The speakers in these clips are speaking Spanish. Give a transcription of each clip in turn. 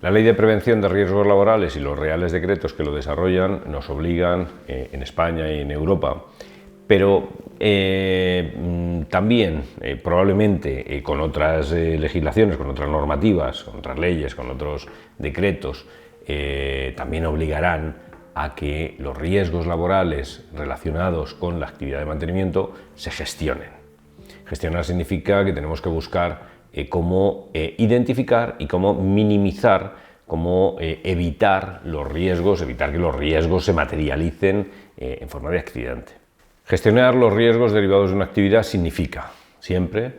La Ley de Prevención de Riesgos Laborales y los reales decretos que lo desarrollan nos obligan, en España y en Europa, pero también probablemente con otras legislaciones, con otras normativas, con otras leyes, con otros decretos, también obligarán a que los riesgos laborales relacionados con la actividad de mantenimiento se gestionen. Gestionar significa que tenemos que buscar cómo identificar y cómo minimizar, cómo evitar los riesgos, evitar que los riesgos se materialicen en forma de accidente. Gestionar los riesgos derivados de una actividad significa siempre,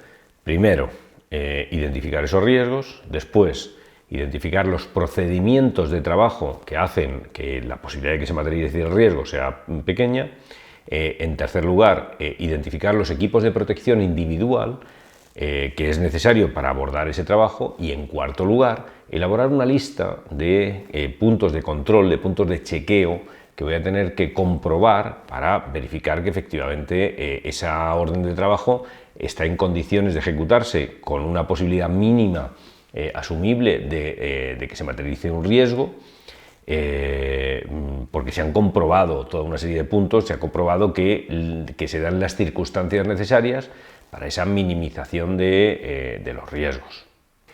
primero, identificar esos riesgos, después, identificar los procedimientos de trabajo que hacen que la posibilidad de que se materialice el riesgo sea pequeña, en tercer lugar, identificar los equipos de protección individual que es necesario para abordar ese trabajo y, en cuarto lugar, elaborar una lista de puntos de control, de puntos de chequeo que voy a tener que comprobar para verificar que efectivamente esa orden de trabajo está en condiciones de ejecutarse con una posibilidad mínima asumible de que se materialice un riesgo, porque se han comprobado toda una serie de puntos, se ha comprobado que se dan las circunstancias necesarias para esa minimización de los riesgos.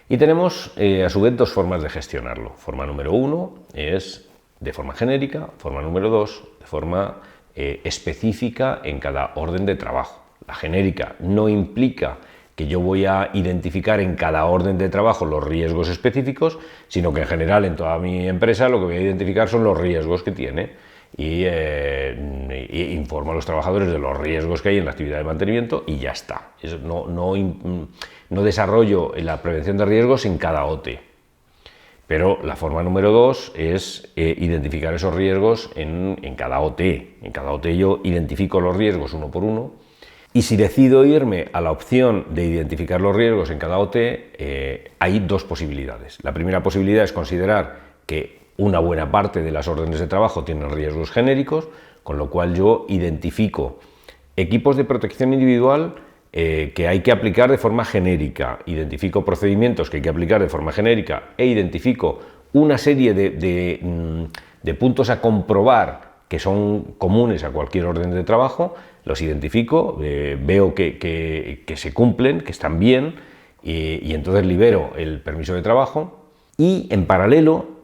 Y tenemos a su vez dos formas de gestionarlo. Forma número uno es de forma genérica, forma número dos de forma específica en cada orden de trabajo. La genérica no implica que yo voy a identificar en cada orden de trabajo los riesgos específicos, sino que en general en toda mi empresa lo que voy a identificar son los riesgos que tiene y informo a los trabajadores de los riesgos que hay en la actividad de mantenimiento y ya está. No desarrollo la prevención de riesgos en cada OT. Pero la forma número dos es identificar esos riesgos en cada OT. En cada OT yo identifico los riesgos uno por uno. Y si decido irme a la opción de identificar los riesgos en cada OT, hay dos posibilidades. La primera posibilidad es considerar que una buena parte de las órdenes de trabajo tienen riesgos genéricos, con lo cual yo identifico equipos de protección individual que hay que aplicar de forma genérica, identifico procedimientos que hay que aplicar de forma genérica e identifico una serie de puntos a comprobar que son comunes a cualquier orden de trabajo, los identifico, veo que se cumplen, que están bien y entonces libero el permiso de trabajo y en paralelo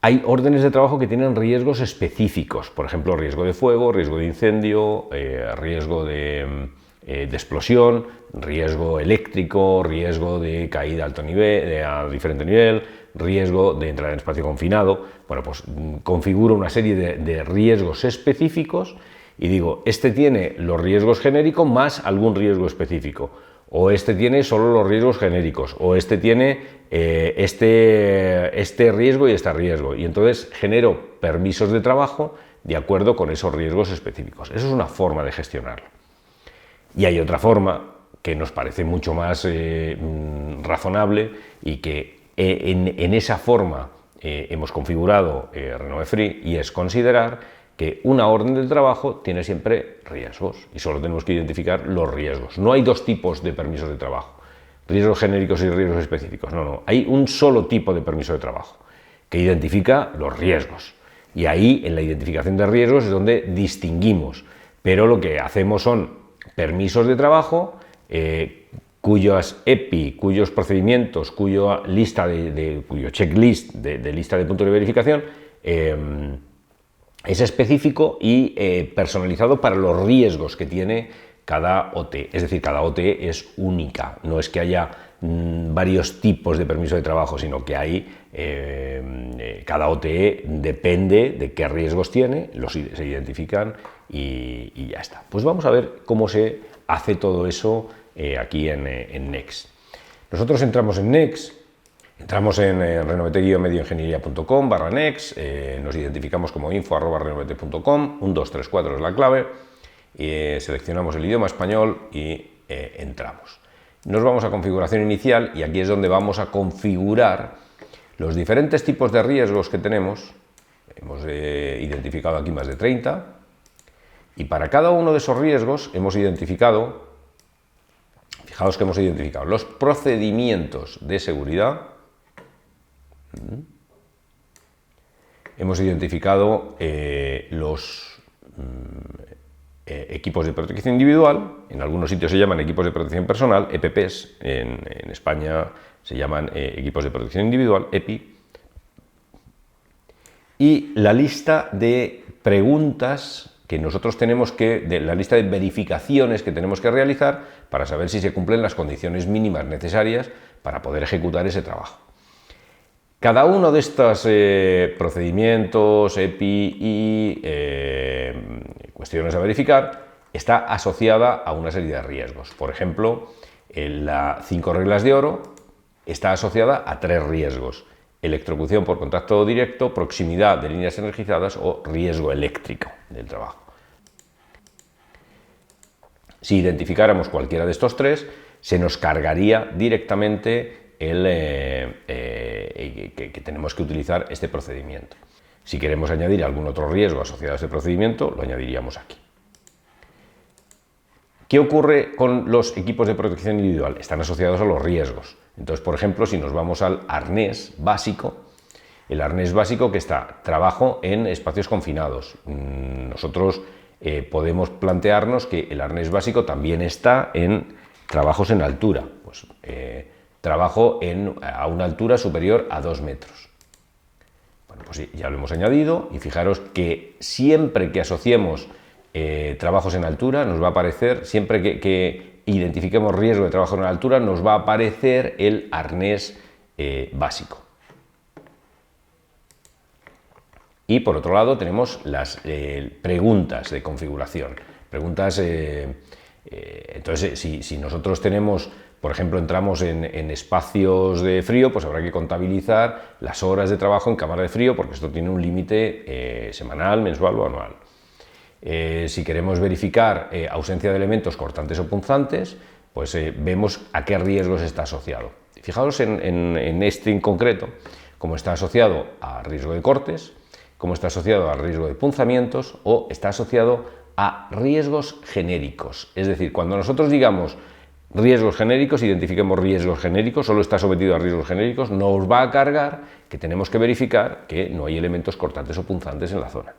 hay órdenes de trabajo que tienen riesgos específicos, por ejemplo riesgo de fuego, riesgo de incendio, riesgo de explosión, riesgo eléctrico, riesgo de caída a alto nivel, a diferente nivel, riesgo de entrar en espacio confinado. Bueno, pues configuro una serie de riesgos específicos y digo, este tiene los riesgos genéricos más algún riesgo específico, o este tiene solo los riesgos genéricos, o este tiene este riesgo y este riesgo, y entonces genero permisos de trabajo de acuerdo con esos riesgos específicos. Eso es una forma de gestionarlo. Y hay otra forma que nos parece mucho más razonable y que en esa forma hemos configurado Renove Free, y es considerar que una orden de trabajo tiene siempre riesgos y solo tenemos que identificar los riesgos. No hay dos tipos de permisos de trabajo, riesgos genéricos y riesgos específicos. No, hay un solo tipo de permiso de trabajo que identifica los riesgos. Y ahí, en la identificación de riesgos, es donde distinguimos. Pero lo que hacemos son permisos de trabajo cuyos EPI, cuyos procedimientos, cuyo checklist de lista de puntos de verificación es específico y personalizado para los riesgos que tiene cada OT. Es decir, cada OT es única, no es que haya varios tipos de permiso de trabajo, sino que hay cada OT depende de qué riesgos tiene, se identifican y ya está. Pues vamos a ver cómo se hace todo eso aquí en Next. Nosotros entramos en Next, entramos en renovete-medioingeniería.com/Next, nos identificamos como info@renovete.com, 1, 2, 3, 4 es la clave, seleccionamos el idioma español y entramos. Nos vamos a configuración inicial y aquí es donde vamos a configurar los diferentes tipos de riesgos que tenemos. Hemos identificado aquí más de 30 y para cada uno de esos riesgos hemos identificado, fijaos que hemos identificado los procedimientos de seguridad, hemos identificado los equipos de protección individual. En algunos sitios se llaman equipos de protección personal, EPPs, en España se llaman equipos de protección individual, EPI, y la lista de preguntas que nosotros tenemos la lista de verificaciones que tenemos que realizar para saber si se cumplen las condiciones mínimas necesarias para poder ejecutar ese trabajo. Cada uno de estos procedimientos, EPI y cuestiones a verificar está asociada a una serie de riesgos. Por ejemplo, las 5 reglas de oro está asociada a 3 riesgos: electrocución por contacto directo, proximidad de líneas energizadas o riesgo eléctrico del trabajo. Si identificáramos cualquiera de estos 3, se nos cargaría directamente que tenemos que utilizar este procedimiento. Si queremos añadir algún otro riesgo asociado a este procedimiento, lo añadiríamos aquí. ¿Qué ocurre con los equipos de protección individual? Están asociados a los riesgos. Entonces, por ejemplo, si nos vamos al arnés básico, el arnés básico que está trabajo en espacios confinados. Nosotros podemos plantearnos que el arnés básico también está en trabajos en altura, pues, trabajo a una altura superior a 2 metros. Bueno, pues sí, ya lo hemos añadido, y fijaros que siempre que asociemos trabajos en altura, nos va a aparecer, siempre que identifiquemos riesgo de trabajo en altura, nos va a aparecer el arnés básico. Y por otro lado tenemos las preguntas de configuración. Preguntas, entonces, si nosotros tenemos, por ejemplo, entramos en espacios de frío, pues habrá que contabilizar las horas de trabajo en cámara de frío, porque esto tiene un límite semanal, mensual o anual. Si queremos verificar ausencia de elementos cortantes o punzantes, pues vemos a qué riesgos está asociado. Fijaos en este en concreto, cómo está asociado a riesgo de cortes, cómo está asociado a riesgo de punzamientos o está asociado a riesgos genéricos. Es decir, cuando nosotros digamos riesgos genéricos, identifiquemos riesgos genéricos, solo está sometido a riesgos genéricos, nos va a cargar que tenemos que verificar que no hay elementos cortantes o punzantes en la zona.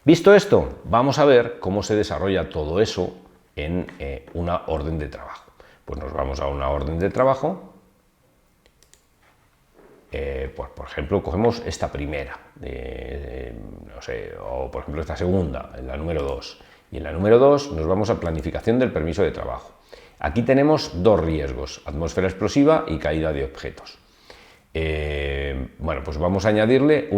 Visto esto, vamos a ver cómo se desarrolla todo eso en una orden de trabajo. Pues nos vamos a una orden de trabajo. Pues por ejemplo, cogemos esta primera, no sé, o por ejemplo esta segunda, la número 2. Y en la número 2 nos vamos a planificación del permiso de trabajo. Aquí tenemos 2 riesgos: atmósfera explosiva y caída de objetos. Bueno, pues vamos a añadirle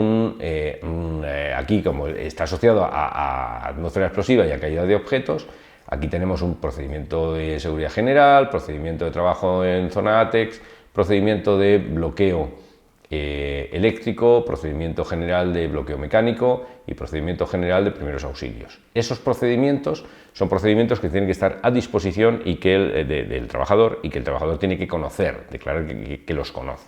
aquí, como está asociado a atmósfera explosiva y a caída de objetos, aquí tenemos un procedimiento de seguridad general, procedimiento de trabajo en zona ATEX, procedimiento de bloqueo eléctrico, procedimiento general de bloqueo mecánico y procedimiento general de primeros auxilios. Esos procedimientos son procedimientos que tienen que estar a disposición del trabajador, y que el trabajador tiene que conocer, declarar que los conoce.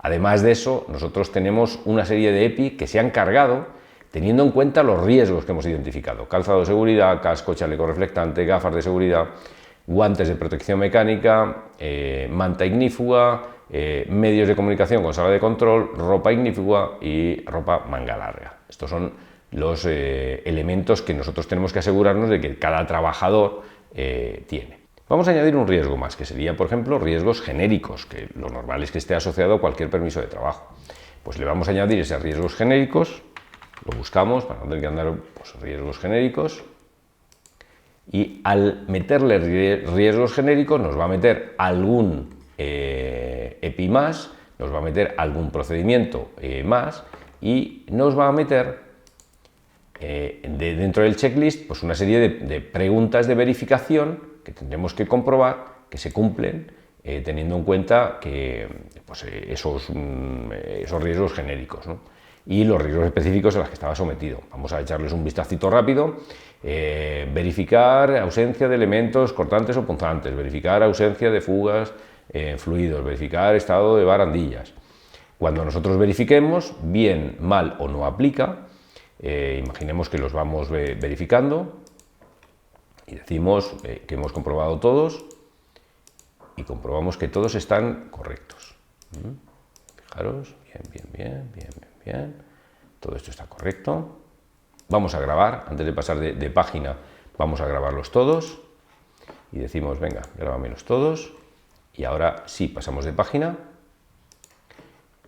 Además de eso, nosotros tenemos una serie de EPI que se han cargado teniendo en cuenta los riesgos que hemos identificado: calzado de seguridad, casco, chaleco reflectante, gafas de seguridad, guantes de protección mecánica, manta ignífuga, medios de comunicación con sala de control, ropa ignífuga y ropa manga larga. Estos son los elementos que nosotros tenemos que asegurarnos de que cada trabajador tiene. Vamos a añadir un riesgo más, que sería, por ejemplo, riesgos genéricos, que lo normal es que esté asociado a cualquier permiso de trabajo. Pues le vamos a añadir esos riesgos genéricos, lo buscamos para no tener que andar, pues, riesgos genéricos, y al meterle riesgos genéricos nos va a meter algún EPI más, nos va a meter algún procedimiento más, y nos va a meter dentro del checklist pues una serie de preguntas de verificación que tendremos que comprobar que se cumplen, teniendo en cuenta que pues, esos riesgos genéricos, ¿no? Y los riesgos específicos a los que estaba sometido. Vamos a echarles un vistacito rápido. Verificar ausencia de elementos cortantes o punzantes, verificar ausencia de fugas fluidos, verificar estado de barandillas. Cuando nosotros verifiquemos, bien, mal o no aplica, imaginemos que los vamos verificando y decimos que hemos comprobado todos y comprobamos que todos están correctos. Fijaros, bien. Todo esto está correcto. Vamos a grabar, antes de pasar de página, vamos a grabarlos todos. Y decimos, venga, grábamelos todos. Y ahora sí, pasamos de página.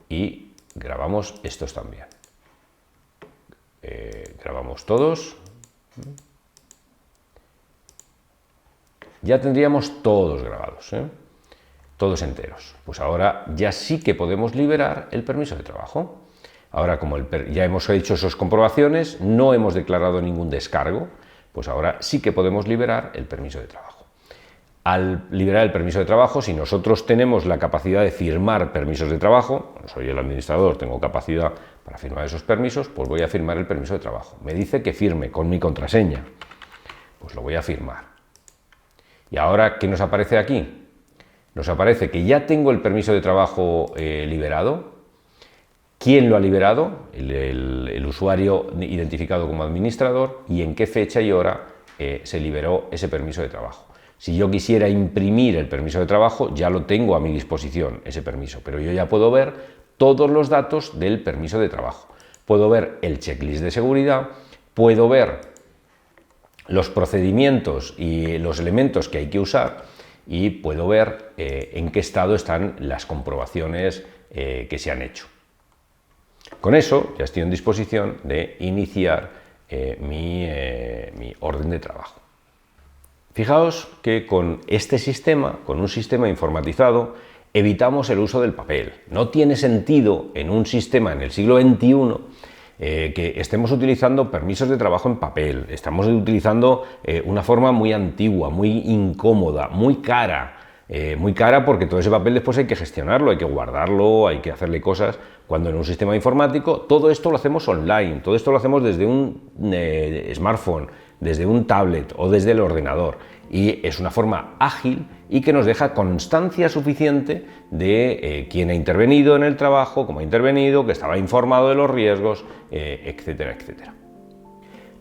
Y grabamos estos también. Grabamos todos. Ya tendríamos todos grabados, todos enteros. Pues ahora ya sí que podemos liberar el permiso de trabajo. Ahora, como ya hemos hecho esas comprobaciones, no hemos declarado ningún descargo, pues ahora sí que podemos liberar el permiso de trabajo. Al liberar el permiso de trabajo, si nosotros tenemos la capacidad de firmar permisos de trabajo, soy el administrador, tengo capacidad para firmar esos permisos, pues voy a firmar el permiso de trabajo. Me dice que firme con mi contraseña, pues lo voy a firmar. Y ahora, ¿qué nos aparece aquí? Nos aparece que ya tengo el permiso de trabajo liberado. ¿Quién lo ha liberado? El usuario identificado como administrador y en qué fecha y hora se liberó ese permiso de trabajo. Si yo quisiera imprimir el permiso de trabajo, ya lo tengo a mi disposición, ese permiso, pero yo ya puedo ver todos los datos del permiso de trabajo. Puedo ver el checklist de seguridad, puedo ver los procedimientos y los elementos que hay que usar y puedo ver en qué estado están las comprobaciones que se han hecho. Con eso ya estoy en disposición de iniciar mi orden de trabajo. Fijaos que con este sistema, con un sistema informatizado, evitamos el uso del papel. No tiene sentido en un sistema en el siglo XXI que estemos utilizando permisos de trabajo en papel. Estamos utilizando una forma muy antigua, muy incómoda, muy cara porque todo ese papel después hay que gestionarlo, hay que guardarlo, hay que hacerle cosas, cuando en un sistema informático todo esto lo hacemos online, todo esto lo hacemos desde un smartphone, desde un tablet o desde el ordenador, y es una forma ágil y que nos deja constancia suficiente de quién ha intervenido en el trabajo, cómo ha intervenido, que estaba informado de los riesgos, etcétera, etcétera.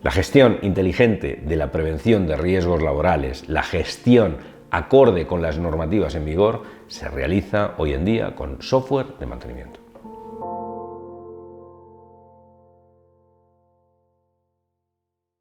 La gestión inteligente de la prevención de riesgos laborales, la gestión acorde con las normativas en vigor, se realiza hoy en día con software de mantenimiento.